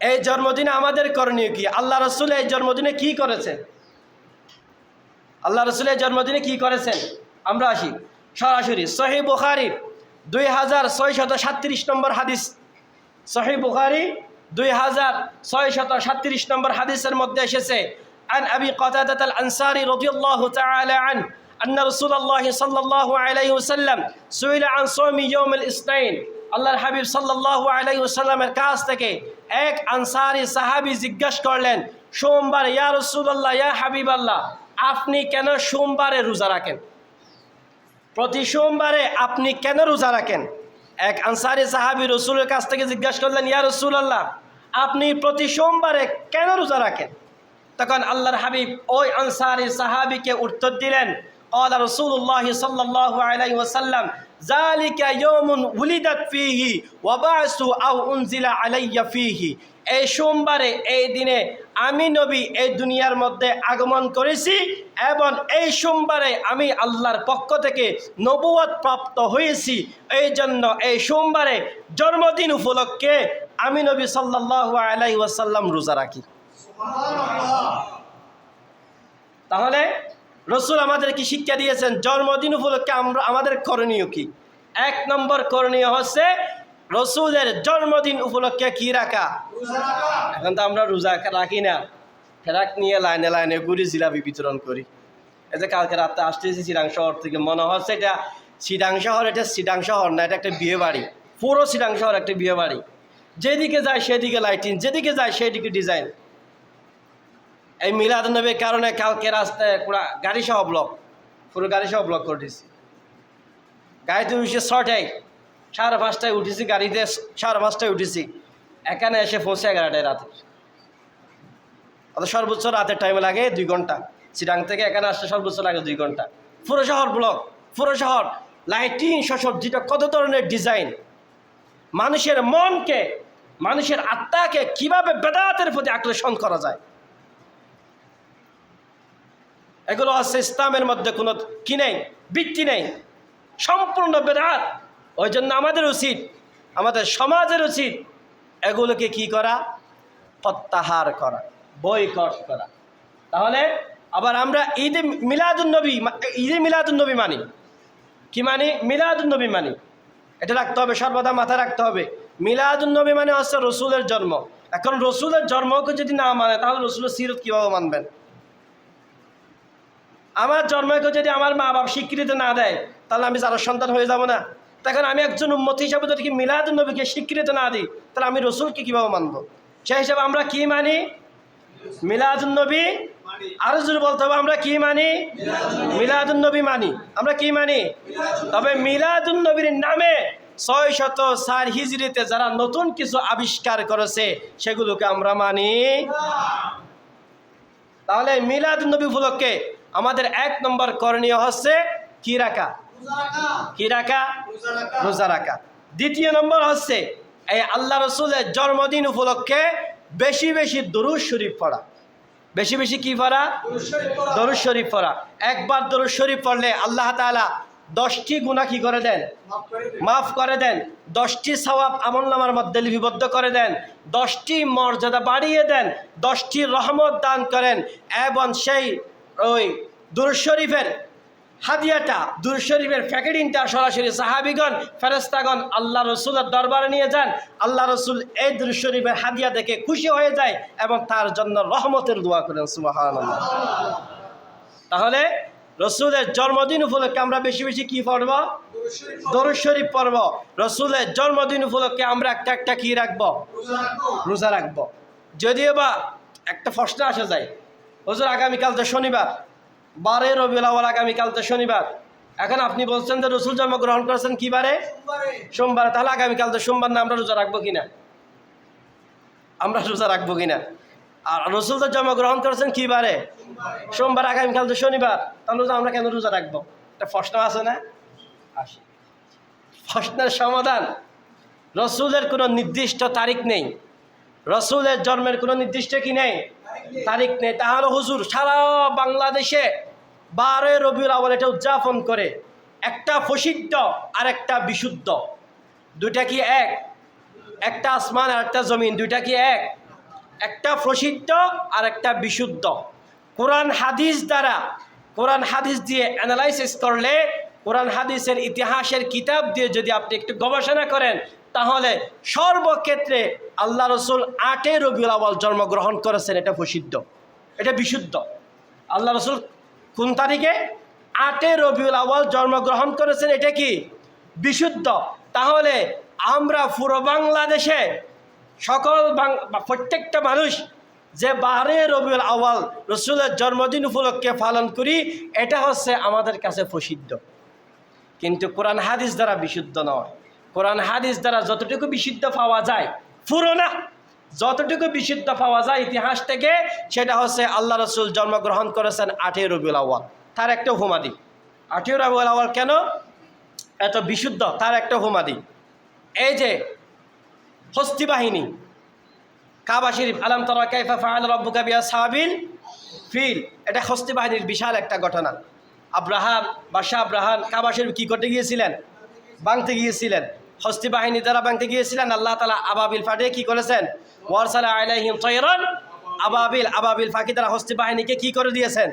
এই জন্মদিনে আমাদের করণীয় কি? আল্লাহ রসুল এই জন্মদিনে কি করেছেন? আল্লাহ রসুল এই জন্মদিনে কি করেছেন? আমরা আসি সরাসরি সহিহ বুখারী 2637 নম্বর হাদিস। সহিহ বুখারী 2637 নম্বর হাদিসের মধ্যে এসেছে, আন আবি কাতাদাহ আল আনসারী রাদিয়াল্লাহু তাআলা আন আন্না রাসূলুল্লাহ সাল্লাল্লাহু আলাইহি ওয়াসাল্লাম সুইলা আন সাওমি ইয়াউমিল ইসনাইন। আল্লাহর হাবিব সাল্লাল্লাহু আলাইহি ওয়াসাল্লামের কাছ থেকে এক আনসারী সাহাবী জিজ্ঞাসা করলেন, সোমবার, ইয়া রাসূলুল্লাহ, ইয়া হাবিবাল্লাহ, আপনি কেন সোমবারে রোজা রাখেন? প্রতি সোমবারে আপনি কেন রোজা রাখেন? এক আনসারী সাহাবী রসুলের কাছ থেকে জিজ্ঞাসা করলেন, ইয়া রাসূলুল্লাহ, আপনি প্রতি সোমবারে কেন রোজা রাখেন? তখন আল্লাহর হাবিব ওই আনসারী সাহাবীকে উত্তর দিলেন, قال رسول الله صلى الله عليه وسلم ذلك يوم ولدت فيه وبعث أو أنزل علي فيه। এই সোমবারে, এই দিনে আমি নবী এই দুনিয়ার মধ্যে আগমন করেছি এবং এই সোমবারে আমি আল্লাহর পক্ষ থেকে নবুয়ত প্রাপ্ত হয়েছি। এই জন্য এই সোমবারে জন্মদিন উপলক্ষে আমি নবী সাল্লাল্লাহু আলাইহি ওয়াসাল্লাম রোজা রাখি। তাহলে রসুল আমাদের কি শিক্ষা দিয়েছেন? জন্মদিন উপলক্ষে আমাদের করণীয় কি? এক নম্বর করণীয় হচ্ছে রসুলের জন্মদিন উপলক্ষে কি রাখা? এখন তো আমরা রোজা রাখি না, ফেরাক নিয়ে লাইনে লাইনে ঘুরি, জিলাপি বিতরণ করি। এই যে কালকে রাতে আসতেছি চিরাং শহর থেকে, মনে হচ্ছে এটা চিরাং শহর। এটা চিরাং শহর না, এটা একটা বিয়ে বাড়ি। পুরো চিরাং শহর একটা বিয়ে বাড়ি। যেদিকে যায় সেদিকে লাইটিং, যেদিকে যায় সেদিকে ডিজাইন। এই মিলাদুন্নবীর কারণে কালকে রাস্তায় পুরা গাড়ি সহ ব্লক, পুরো গাড়ি সহ ব্লক করে দিয়েছি। গাড়িতে উঠেছি 6টায়, 5:30টায় উঠেছি, গাড়িতে 5:30টায় উঠেছি, এখানে এসে পৌঁছে 11টায় রাতে। অত সর্বোচ্চ রাতের টাইমে লাগে 2 ঘন্টা। চিরাং থেকে এখানে আসতে সর্বোচ্চ লাগে 2 ঘন্টা। পুরো শহর ব্লক, পুরো শহর লাইটিং সসজ্জিত, কত ধরনের ডিজাইন। মানুষের মনকে, মানুষের আত্মাকে কিভাবে বেদাতের প্রতি আকর্ষণ করা যায়, এগুলো আছে ইসলামের মধ্যে কোনো কি নেই, ভিত্তি নেই, সম্পূর্ণ বেদাত। ওই জন্য আমাদের উচিত, আমাদের সমাজের উচিত এগুলোকে কি করা? প্রত্যাহার করা, বয়কট করা। তাহলে আবার আমরা ঈদে মিলাদুন্নবী মানি। কি মানি? মিলাদুন্নবী মানি। এটা রাখতে হবে, সর্বদা মাথায় রাখতে হবে। মিলাদুন্নবী মানে হচ্ছে রসুলের জন্ম। এখন রসুলের জন্মকে যদি না মানে, তাহলে রসুলের সিরত কীভাবে মানবেন? আমার জন্মকে যদি আমার মা বাপ স্বীকৃতি না দেয়, তাহলে আমি যারা সন্তান হয়ে যাব না? তখন আমি একজন উম্মত হিসাবে যদি মিলাদুন্নবীকে স্বীকৃতি না দিই, তাহলে আমি রসুলকে কীভাবে মানব? সেই হিসাবে আমরা কি মানি? মিলাদুন্নবী। আরো জোরে বলতে হবে, আমরা কি মানি? মিলাদুন্নবী মানি। আমরা কি মানি? তবে মিলাদুন্নবীর নামে 604 হিজরিতে যারা নতুন কিছু আবিষ্কার করেছে, সেগুলোকে আমরা মানি। তাহলে মিলাদুন্নবী উপলক্ষে আমাদের 1 নম্বর করণীয় হচ্ছে কি রাখা? কি রাখা? রোজা রাখা। 2 নম্বর হচ্ছে এই আল্লাহ রসুলের জন্মদিন উপলক্ষে বেশি বেশি দরুদ শরীফ পড়া। বেশি বেশি কি পড়া? দরুদ শরীফ পড়া। একবার দরুদ শরীফ পড়লে আল্লাহ তাআলা 10টি গুনাহ কি করে দেন? মাফ করে দেন। 10টি সওয়াব আমলনামার মধ্যে লিপিবদ্ধ করে দেন। 10টি মর্যাদা বাড়িয়ে দেন। 10টি রহমত দান করেন। এবং সেই ওই দুরূদ শরীফের হাদিয়াটা, দুরূদ শরীফের প্যাকেটিংটা সরাসরি সাহাবীগণ, ফেরেশতাগণ আল্লাহ রসুলের দরবারে নিয়ে যান। আল্লাহ রসুল এই দুরূদ শরীফের হাদিয়া দেখে খুশি হয়ে যায় এবং তার জন্য রহমতের দোয়া করেন। সুবহানাল্লাহ। তাহলে রসুলের জন্মদিন উপলক্ষে আমরা বেশি বেশি কি পড়ব? দরুদ শরীফ পড়ব। রসুলের জন্মদিন উপলক্ষে আমরা একটা কি রাখবো? রোজা রাখবো। যদিও বা একটা প্রশ্ন আসা যায়, হুজুর আগামীকাল তো শনিবার, 12 রবিউল আউয়াল, আগামীকাল তো শনিবার। এখন আপনি বলছেন যে রসুল জন্মগ্রহণ করেছেন কি বারে? সোমবারে। তাহলে আগামীকাল তো সোমবার না, আমরা রোজা রাখবো কিনা? আমরা রোজা রাখবো কিনা? আর রসুল তো জন্মগ্রহণ করেছেন কি বারে? সোমবার। আগামীকাল তো শনিবার, তাহলে আমরা কেন রোজা রাখবো? একটা প্রশ্ন আছে না? আসে। প্রশ্নের সমাধান, রসুলের কোনো নির্দিষ্ট তারিখ নেই। রসুলের জন্মের কোনো নির্দিষ্ট কি নেই? তারিখ নেই। তাহলে হুজুর সারা বাংলাদেশে 12 রবিউল আউয়াল এটা উদযাপন করে, একটা প্রসিদ্ধ আর একটা বিশুদ্ধ, দুইটা কি এক? একটা আসমান আর একটা জমিন, দুইটা কি এক? একটা প্রসিদ্ধ আর একটা বিশুদ্ধ। কোরআন হাদিস দিয়ে অ্যানালাইসিস করলে, কোরআন হাদিসের ইতিহাসের কিতাব দিয়ে যদি আপনি একটু গবেষণা করেন, তাহলে সর্বক্ষেত্রে আল্লাহ রসুল 8 রবিউল আউয়াল জন্মগ্রহণ করেছেন, এটা প্রসিদ্ধ, এটা বিশুদ্ধ। আল্লাহ রসুল কোন তারিখে? 8 রবিউল আউয়াল জন্মগ্রহণ করেছেন, এটা কি বিশুদ্ধ। তাহলে আমরা পুরো বাংলাদেশে প্রত্যেকটা মানুষ যে 12 রবিউল আউয়াল রসুলের জন্মদিন উপলক্ষে পালন করি, এটা হচ্ছে আমাদের কাছে প্রসিদ্ধ। কিন্তু কোরআন হাদিস দ্বারা বিশুদ্ধ নয়। কোরআন হাদিস দ্বারা যতটুকু বিশুদ্ধ পাওয়া যায়, পুরো না, যতটুকু বিশুদ্ধ পাওয়া যায় ইতিহাস থেকে, সেটা হচ্ছে আল্লাহ রসুল জন্মগ্রহণ করেছেন 8 রবিউল আউয়াল। তার একটা হুমাদি 8 রবিউল আউয়াল কেন এত বিশুদ্ধ, তার একটা হুমাদি। এই যে হস্তি বাহিনী, কাবা শরীফ, আলাম তারা কাইফা ফাআল রাব্বুকা বিআসহাবিল ফিল, এটা হস্তি বাহিনীর বিশাল একটা ঘটনা। বাদশাহ আব্রাহাম কাবা শরীফ কি করতে গিয়েছিলেন? ভাঙতে গিয়েছিলেন। হস্তি বাহিনী দ্বারা ভাঙতে গিয়েছিলেন। আল্লাহ তাআলা আবাবিল ফাটিয়ে কি করেছেন? ওয়ারসালা আলাইহিম তায়রান আবাবিল ফাঁকি দ্বারা হস্তি বাহিনীকে কি করে দিয়েছেন?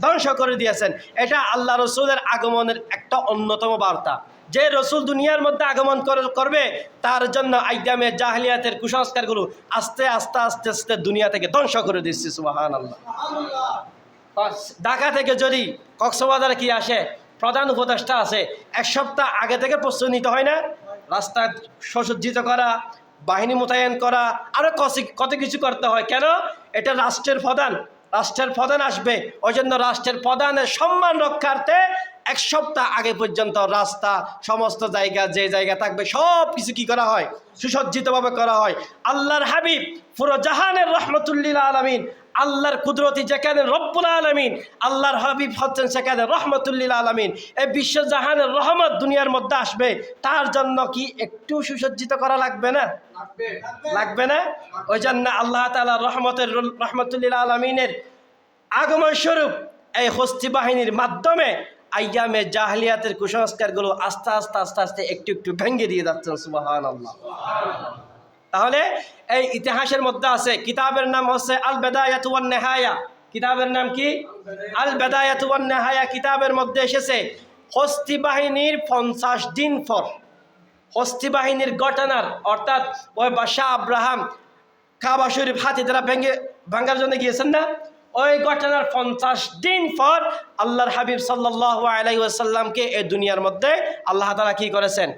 ধ্বংস করে দিয়েছেন। এটা আল্লাহ রসুলের আগমনের একটা অন্যতম বার্তা। যে রসুল দুনিয়ার মধ্যে আগমন করবে, তার জন্য আইয়ামে জাহেলিয়াতের কুসংস্কারগুলো আস্তে আস্তে আস্তে আস্তে দুনিয়া থেকে ধ্বংস করে দিচ্ছে। সুবহানাল্লাহ। ঢাকা থেকে যদি কক্সবাজারে কি আসে, প্রধান উপদেষ্টা আছে, 1 সপ্তাহ আগে থেকে প্রস্তুতি নিতে হয় না? রাস্তা সুসজ্জিত করা, বাহিনী মোতায়েন করা, আরও কত কিছু করতে হয়। কেন? এটা রাষ্ট্রের প্রধান আসবে, ওই জন্য রাষ্ট্রের প্রধানের সম্মান রক্ষার্থে 1 সপ্তাহ আগে পর্যন্ত রাস্তা, সমস্ত জায়গা, যে জায়গা থাকবে সব কিছু কি করা হয়? সুসজ্জিতভাবে করা হয়। আল্লাহর হাবিব পুরো জাহানের রহমতুল্লিল আলামিন, আল্লাহর কুদরতি যেখানে রব্বুল আলামিন, আল্লাহর হাবিব হচ্ছেন সেখানে রহমতুল্লিল আলামিন। এই বিশ্বজাহানের রহমত দুনিয়ার মধ্যে আসবে, তার জন্য কি একটু সুসজ্জিত করা লাগবে না? লাগবে না? ওই জন্য আল্লাহ তাআলা রহমতুল্লিল আলামিনের আগমন স্বরূপ এই হস্তি বাহিনীর মাধ্যমে আইয়ামে জাহেলিয়াতের কুসংস্কারগুলো আস্তে আস্তে আস্তে আস্তে একটু একটু ভেঙে দিয়ে যাচ্ছেন। সুবহানাল্লাহ। তাহলে এই ইতিহাসের মধ্যে আছে, কিতাবের নাম হচ্ছে আল বিদায়াতু ওয়ান নিহায়া। কিতাবের নাম কি? আল বিদায়াতু ওয়ান নিহায়া। কিতাবের মধ্যে এসেছে হস্তি বাহিনীর 50 দিন পর, হস্তি বাহিনীর ঘটনার, অর্থাৎ ওই বাদশাহ আব্রাহাম কাবা শরীফ হাতি দ্বারা ভাঙার জন্য গিয়েছেন না, ওই ঘটনার 50 দিন পর আল্লাহর হাবিব সাল্লাল্লাহু আলাইহি ওয়াসাল্লামকে এই দুনিয়ার মধ্যে আল্লাহ তাআলা কি করেছেন?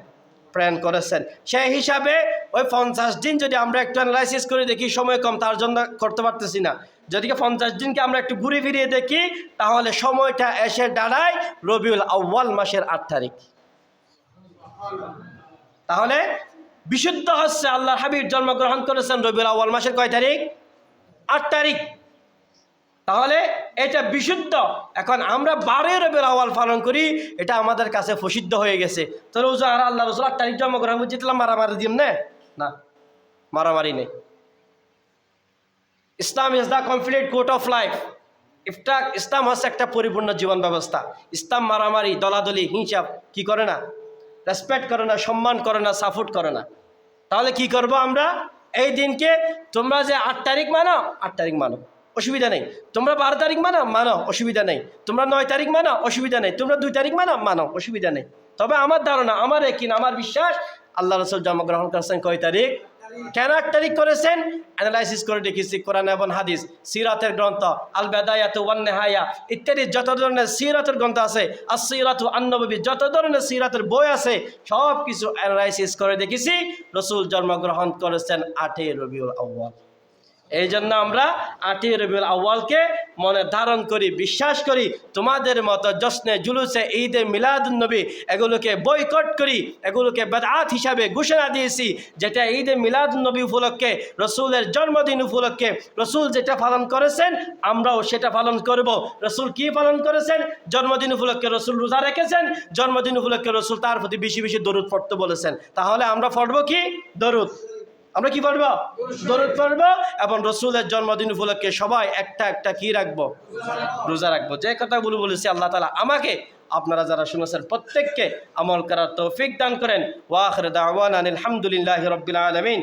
প্রেরণ করেছেন। সেই হিসাবে ওই 50 দিন যদি আমরা একটু অ্যানালাইসিস করে দেখি, সময় কম তার জন্য করতে পারতেছি না, যদি 50 দিনকে আমরা একটু ঘুরে ফিরিয়ে দেখি, তাহলে সময়টা এসে দাঁড়ায় রবিউল আউয়াল মাসের 8 তারিখ। তাহলে বিশুদ্ধ হচ্ছে আল্লাহর হাবিব জন্মগ্রহণ করেছেন রবিউল আউয়াল মাসের কয় তারিখ? 8 তারিখ। তাহলে এটা বিশুদ্ধ। এখন আমরা 12 রবিউল আউয়াল পালন করি, এটা আমাদের কাছে প্রসিদ্ধ হয়ে গেছে। তো আল্লাহ রসুল 8 তারিখ জন্মগ্রহণ করছিলাম, মারামারি দিন না, মারামারি নেই। Islam is the complete code of life. ইসলাম হচ্ছে একটা পরিপূর্ণ জীবন ব্যবস্থা। ইসলাম মারামারি, দলাদলি, হিংসা কি করে না, রেসপেক্ট করে না, সম্মান করে না, সাপোর্ট করে না। তাহলে কি করব আমরা? এই দিনকে তোমরা যে 8 তারিখ মানো, 8 তারিখ মানো, অসুবিধা নেই। তোমরা 12 তারিখ মানো, অসুবিধা নেই। তোমরা 9 তারিখ মানো, অসুবিধা নেই। তোমরা 2 তারিখ মানো, অসুবিধা নেই। তবে আমার ধারণা, আমার আমার বিশ্বাস, আল্লাহ রসুল জন্মগ্রহণ করেছেন কয় তারিখ? কেন 8 তারিখ করেছেন? অ্যানালাইসিস করে দেখেছি কোরআন এবং হাদিস, সিরাতের গ্রন্থ, আল বিদায়াতু ওয়ান নিহায়া ইত্যাদি যত ধরনের সিরাতের গ্রন্থ আছে, আস-সিরাতু আন-নববী, যত ধরনের সিরাতের বই আছে, সব কিছু অ্যানালাইসিস করে দেখেছি রসুল জন্মগ্রহণ করেছেন 8 রবিউল আউয়াল। এই জন্য আমরা 8 রবিউল আউয়ালকে মনে ধারণ করি, বিশ্বাস করি। তোমাদের মতো জশ্নে জুলুসে ঈদে মিলাদুন নবী এগুলোকে বয়কট করি, এগুলোকে বেদআত হিসাবে ঘোষণা দিয়েছি। যেটা ঈদে মিলাদুন নবী উপলক্ষে, রসুলের জন্মদিন উপলক্ষে রসুল যেটা পালন করেছেন, আমরাও সেটা পালন করব। রসুল কি পালন করেছেন? জন্মদিন উপলক্ষে রসুল রোজা রেখেছেন, জন্মদিন উপলক্ষে রসুল তার প্রতি বেশি বেশি দরুদ পড়তে বলেছেন। তাহলে আমরা পড়ব কি? দরুদ। আমরা কি পড়ব? দরুদ পড়ব। এবং রসুলের জন্মদিন উপলক্ষে সবাই একটা কি রাখবো? রোজা রাখবো। যে কথাগুলো বলেছি আল্লাহ তাআলা আমাকে, আপনারা যারা শুনেছেন প্রত্যেককে আমল করার তৌফিক দান করেন। ওয়া আখিরু দাওয়ানা আলহামদুলিল্লাহি রাব্বিল আলামিন।